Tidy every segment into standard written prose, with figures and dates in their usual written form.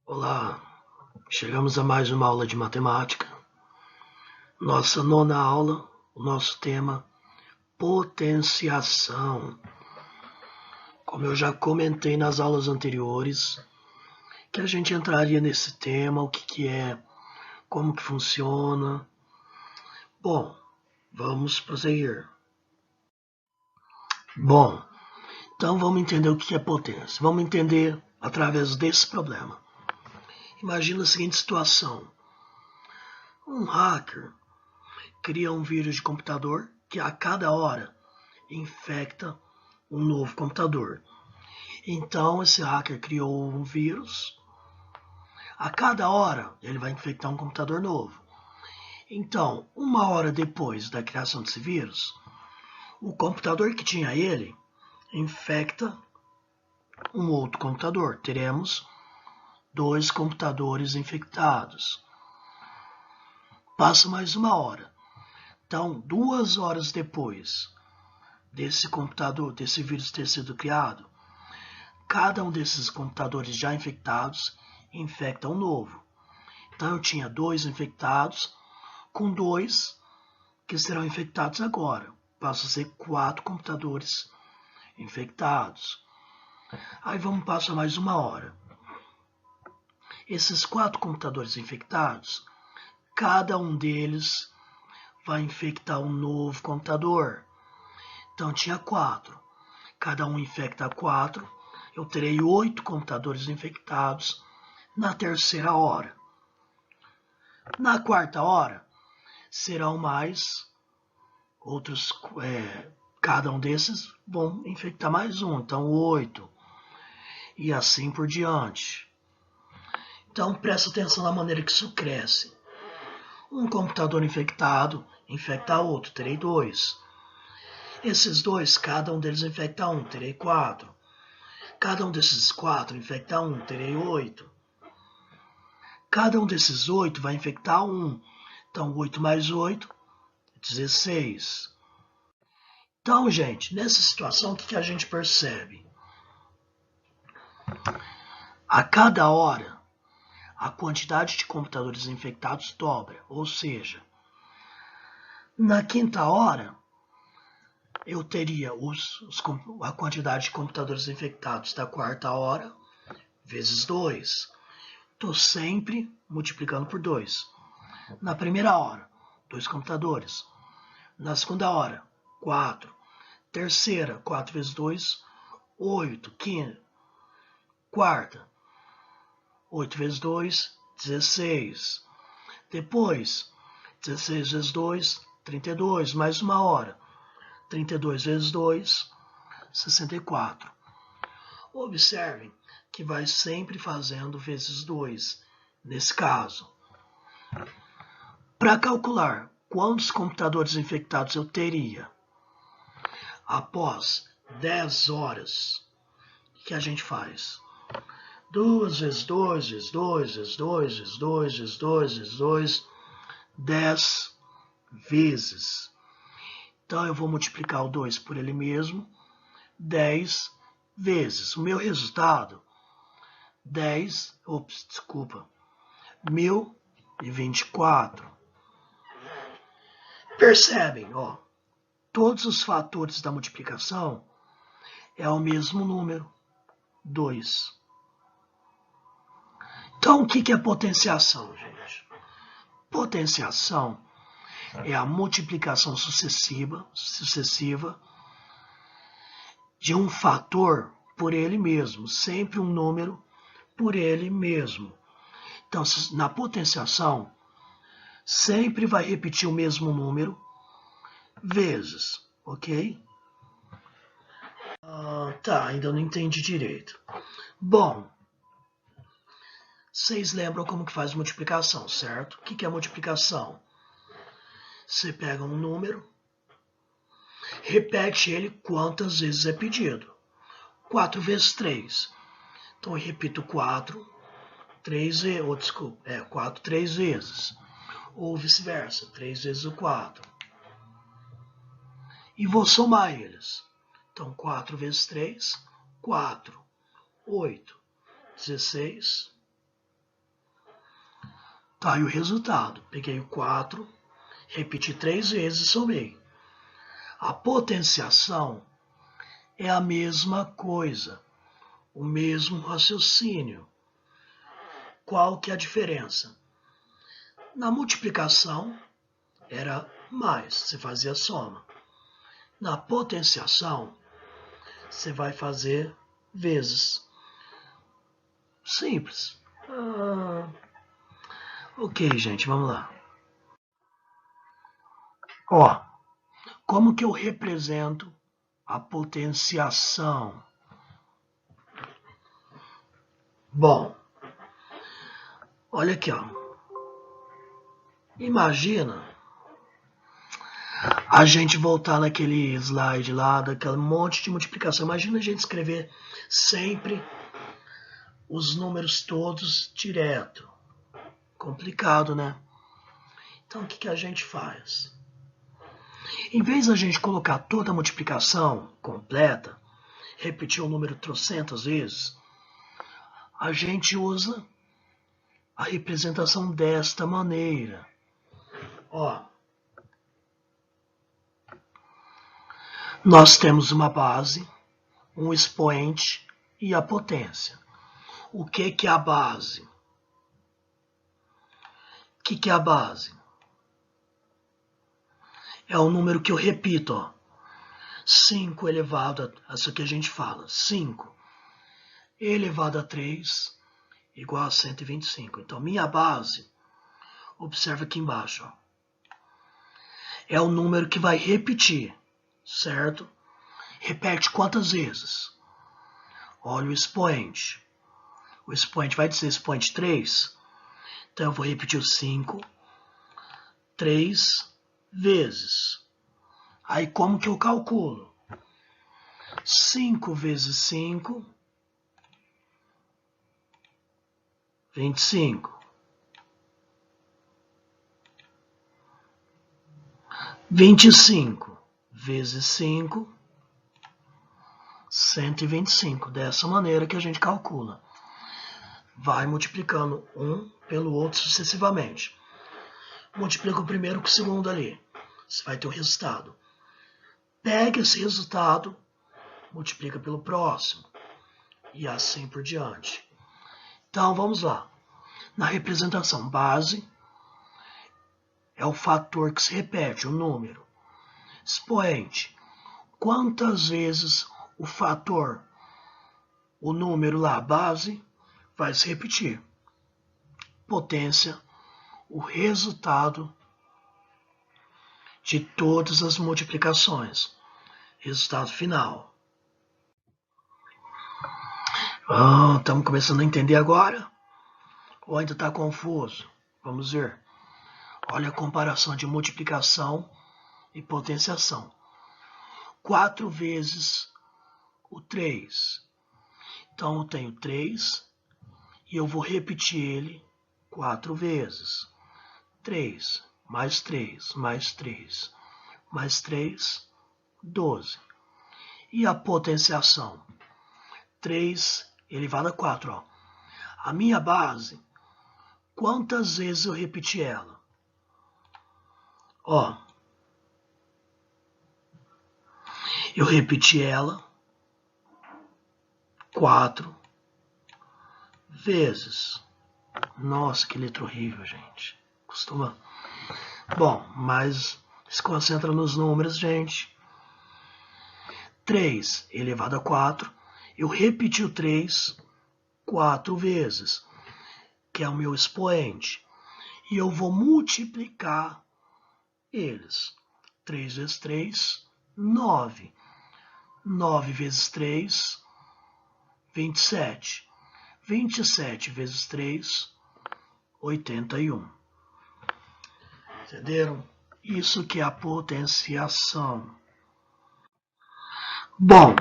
Olá, chegamos a mais uma aula de matemática. Nossa nona aula, o nosso tema, potenciação. Como eu já comentei nas aulas anteriores, que a gente entraria nesse tema, o que é, como que funciona. Bom, vamos prosseguir. Bom, então vamos entender o que é potência. Vamos entender através desse problema. Imagina a seguinte situação. Um hacker cria um vírus de computador que a cada hora infecta um novo computador. Então, esse hacker criou um vírus. A cada hora, ele vai infectar um computador novo. Então, uma hora depois da criação desse vírus, o computador que tinha ele infecta um outro computador. Teremos dois computadores infectados. Passa mais uma hora. Então, 2 horas depois desse computador, desse vírus ter sido criado, cada um desses computadores já infectados infecta um novo. Então eu tinha 2 infectados com 2 que serão infectados agora. Passa a ser 4 computadores infectados. Aí vamos passar mais uma hora. Esses 4 computadores infectados, cada um deles vai infectar um novo computador. Então tinha 4. Cada um infecta 4. Eu terei 8 computadores infectados na terceira hora. Na quarta hora, serão mais outros, cada um desses vão infectar mais um, então 8, e assim por diante. Então presta atenção na maneira que isso cresce. Um computador infectado infecta outro, terei 2. Esses 2, cada um deles infecta 1, terei 4. Cada um desses 4 infecta 1, terei 8. Cada um desses 8 vai infectar 1. Então, 8 mais 8, 16. Então, gente, nessa situação, o que a gente percebe? A cada hora, a quantidade de computadores infectados dobra. Ou seja, na quinta hora, eu teria a quantidade de computadores infectados da quarta hora vezes 2. Estou sempre multiplicando por 2. Na primeira hora, 2 computadores. Na segunda hora, 4. Terceira, 4 vezes 2, 8. Quinta, quarta, 8 vezes 2, 16. Depois, 16 vezes 2, 32. Mais uma hora. 32 vezes 2, 64. Observem que vai sempre fazendo vezes 2, nesse caso. Para calcular quantos computadores infectados eu teria após 10 horas, o que a gente faz? 2 vezes 2, vezes 2, vezes 2, vezes 2, vezes 2, vezes 2, 10 vezes. Então eu vou multiplicar o 2 por ele mesmo, 10 vezes. O meu resultado, 1024. Percebem, ó, todos os fatores da multiplicação é o mesmo número, 2. Então, o que é potenciação, gente? Potenciação é a multiplicação sucessiva de um fator por ele mesmo, sempre um número por ele mesmo. Então, na potenciação, sempre vai repetir o mesmo número vezes, ok? Tá, ainda não entendi direito. Bom, vocês lembram como que faz multiplicação, certo? O que é multiplicação? Você pega um número, repete ele quantas vezes é pedido. 4 vezes 3. Então eu repito 4, 4 3 vezes. Ou vice-versa, 3 vezes o 4. E vou somar eles. Então 4 vezes 3, 4. 8, 16, Tá aí o resultado. Peguei o 4, repeti 3 vezes e somei. A potenciação é a mesma coisa, o mesmo raciocínio. Qual que é a diferença? Na multiplicação era mais, você fazia soma. Na potenciação, você vai fazer vezes. Simples. Ok, gente, vamos lá. Ó, como que eu represento a potenciação? Bom, olha aqui, ó. Imagina a gente voltar naquele slide lá, daquele monte de multiplicação. Imagina a gente escrever sempre os números todos direto. Complicado, né? Então, o que a gente faz? Em vez da gente colocar toda a multiplicação completa, repetir o número trocentas vezes, a gente usa a representação desta maneira. Ó, nós temos uma base, um expoente e a potência. O que é a base? O que é a base? É o número que eu repito, ó. 5 elevado a isso que a gente fala, 5 elevado a 3 igual a 125. Então, minha base, observa aqui embaixo, ó, é o número que vai repetir, certo? Repete quantas vezes? Olha o expoente. O expoente vai dizer expoente 3. Então, eu vou repetir o 5 3 vezes. Aí, como que eu calculo? 5 vezes 5, 25. 25 vezes 5, 125. Dessa maneira que a gente calcula. Vai multiplicando um pelo outro sucessivamente. Multiplica o primeiro com o segundo ali. Você vai ter o resultado. Pega esse resultado, multiplica pelo próximo. E assim por diante. Então, vamos lá. Na representação base, é o fator que se repete, o número. Expoente. Quantas vezes o fator, o número lá, base, vai se repetir? Potência, o resultado de todas as multiplicações. Resultado final. Estamos começando a entender agora? Ou ainda está confuso? Vamos ver. Olha a comparação de multiplicação e potenciação. 4 vezes o 3. Então, eu tenho 3 e eu vou repetir ele 4 vezes. 3, mais 3, mais 3, mais 3, 12. E a potenciação? 3 elevado a 4. Ó. A minha base, quantas vezes eu repeti ela? Ó, eu repeti ela 4 vezes. Nossa, que letra horrível, gente. Costuma... Bom, mas se concentra nos números, gente. 3 elevado a 4. Eu repeti o 3 4 vezes, que é o meu expoente. E eu vou multiplicar eles. 3 vezes 3, 9. 9 vezes 3, 27. 27 vezes 3, 81. Entenderam? Isso que é a potenciação. Bom,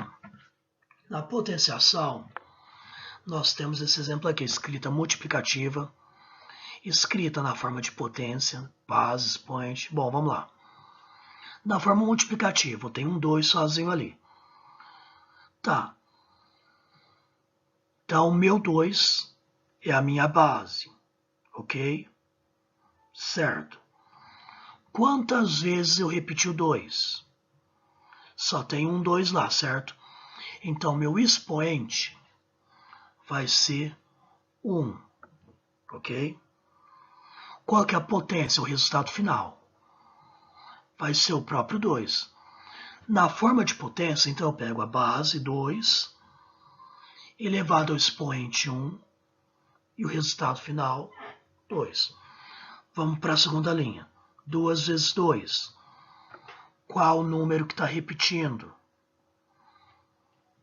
na potenciação, nós temos esse exemplo aqui, escrita multiplicativa, escrita na forma de potência, base, expoente. Bom, vamos lá. Na forma multiplicativa, eu tenho um 2 sozinho ali. Tá. Então, o meu 2 é a minha base, ok? certo? Quantas vezes eu repeti o 2? Só tem um 2 lá, certo? Então, meu expoente vai ser 1, ok? Qual que é a potência, o resultado final? Vai ser o próprio 2. Na forma de potência, então, eu pego a base 2, elevado ao expoente 1, e o resultado final, 2. Vamos para a segunda linha. 2 vezes 2. Qual o número que está repetindo?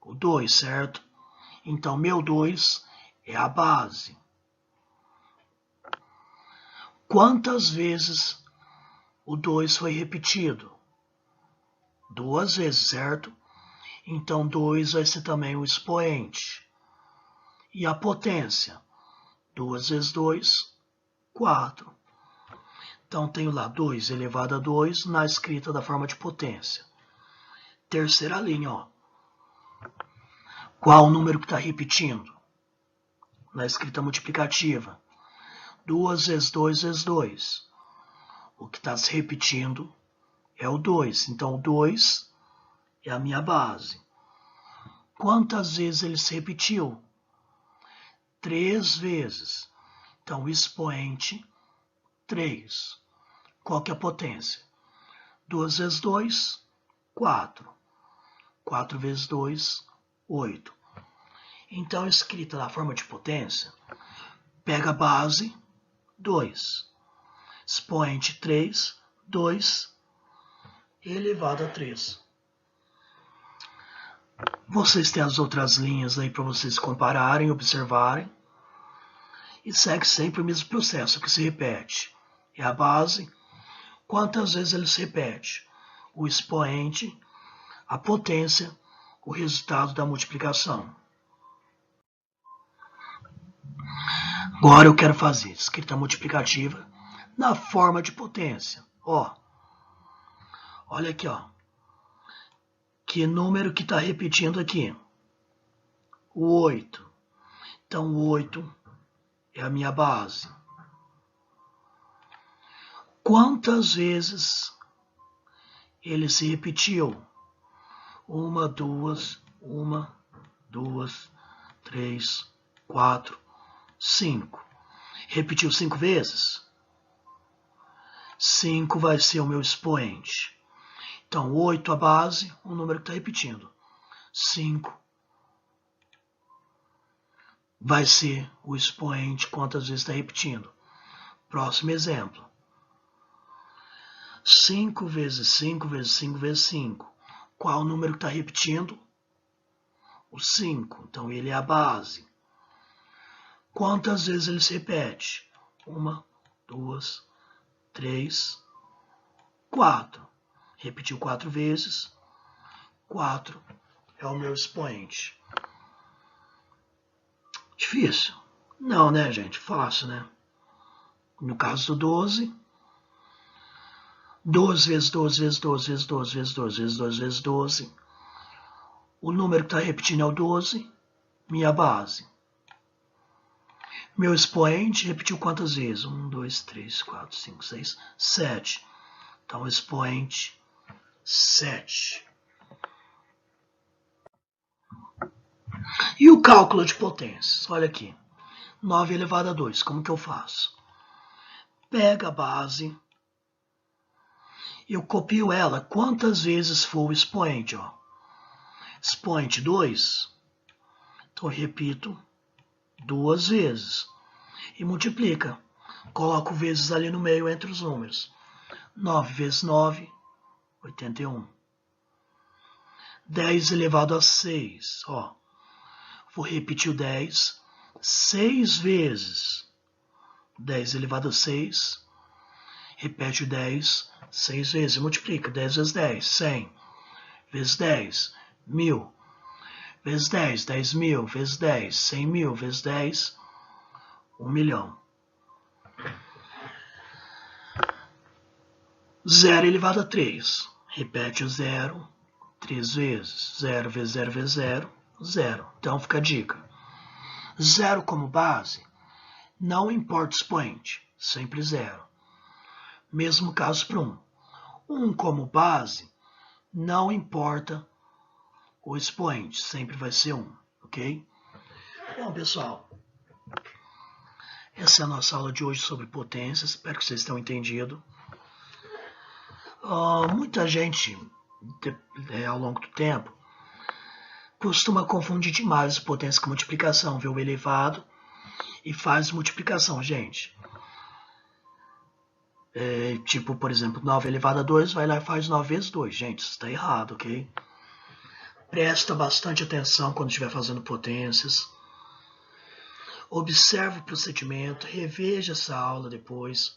O 2, certo? Então, meu 2 é a base. Quantas vezes o 2 foi repetido? 2 vezes, certo? Então, 2 vai ser também o expoente. E a potência? 2 vezes 2, 4. Então, tenho lá 2 elevado a 2 na escrita da forma de potência. Terceira linha, ó. Qual o número que está repetindo? Na escrita multiplicativa. 2 vezes 2 vezes 2. O que está se repetindo é o 2. Então, o 2 é a minha base. Quantas vezes ele se repetiu? 3 vezes. Então, o expoente, 3. Qual que é a potência? 2 vezes 2, 4. 4 vezes 2, 8. Então, escrita na forma de potência, pega a base, 2. Expoente 3, 2 elevado a 3. Vocês têm as outras linhas aí para vocês compararem, observarem. E segue sempre o mesmo processo que se repete. É a base. Quantas vezes ele se repete? O expoente, a potência, o resultado da multiplicação. Agora eu quero fazer escrita multiplicativa na forma de potência. Ó, olha aqui, ó. Que número que está repetindo aqui? O 8. Então, o 8 é a minha base. Quantas vezes ele se repetiu? 1, 2, 3, 4, 5. Repetiu 5 vezes? 5 vai ser o meu expoente. Então, 8 a base, o número que está repetindo. 5 vai ser o expoente, quantas vezes está repetindo. Próximo exemplo. 5 vezes 5 vezes 5 vezes 5. Qual o número que está repetindo? O 5. Então, ele é a base. Quantas vezes ele se repete? 1, 2, 3, 4. Repetiu 4 vezes. 4 é o meu expoente. Difícil? Não, né, gente? Fácil, né? No caso do 12, 12 vezes 12 vezes 12 vezes 12 vezes 12 vezes 12 vezes 12. O número que está repetindo é o 12, minha base. Meu expoente repetiu quantas vezes? 1, 2, 3, 4, 5, 6, 7. Então, expoente 7. E o cálculo de potências? Olha aqui. 9 elevado a 2. Como que eu faço? Pega a base. Eu copio ela quantas vezes for o expoente. Ó. Expoente 2. Então, eu repito 2 vezes. E multiplica. Coloco vezes ali no meio entre os números. 9 vezes 9, 81. 10 elevado a 6. Ó. Vou repetir o 10 6 vezes. 10 elevado a 6. Repete o 10 6 vezes. Multiplica. 10 vezes 10, 100. Vezes 10, 1000. Vezes 10, 10.000. Vezes 10, 100.000. Vezes 10, 1 milhão. 0 elevado a 3. Repete o 0 3 vezes. 0 vezes 0 vezes 0, 0. Então fica a dica. 0 como base, não importa o expoente, sempre 0. Mesmo caso para 1. 1 como base, não importa o expoente, sempre vai ser 1, ok? Bom, pessoal, essa é a nossa aula de hoje sobre potências, espero que vocês tenham entendido. Muita gente, ao longo do tempo, costuma confundir demais potência com multiplicação, vê o elevado e faz multiplicação, gente. Tipo, por exemplo, 9 elevado a 2, vai lá e faz 9 vezes 2. Gente, isso está errado, ok? Presta bastante atenção quando estiver fazendo potências. Observe o procedimento, reveja essa aula depois,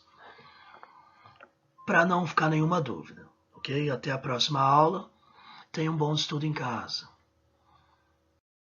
para não ficar nenhuma dúvida, ok? Até a próxima aula. Tenha um bom estudo em casa.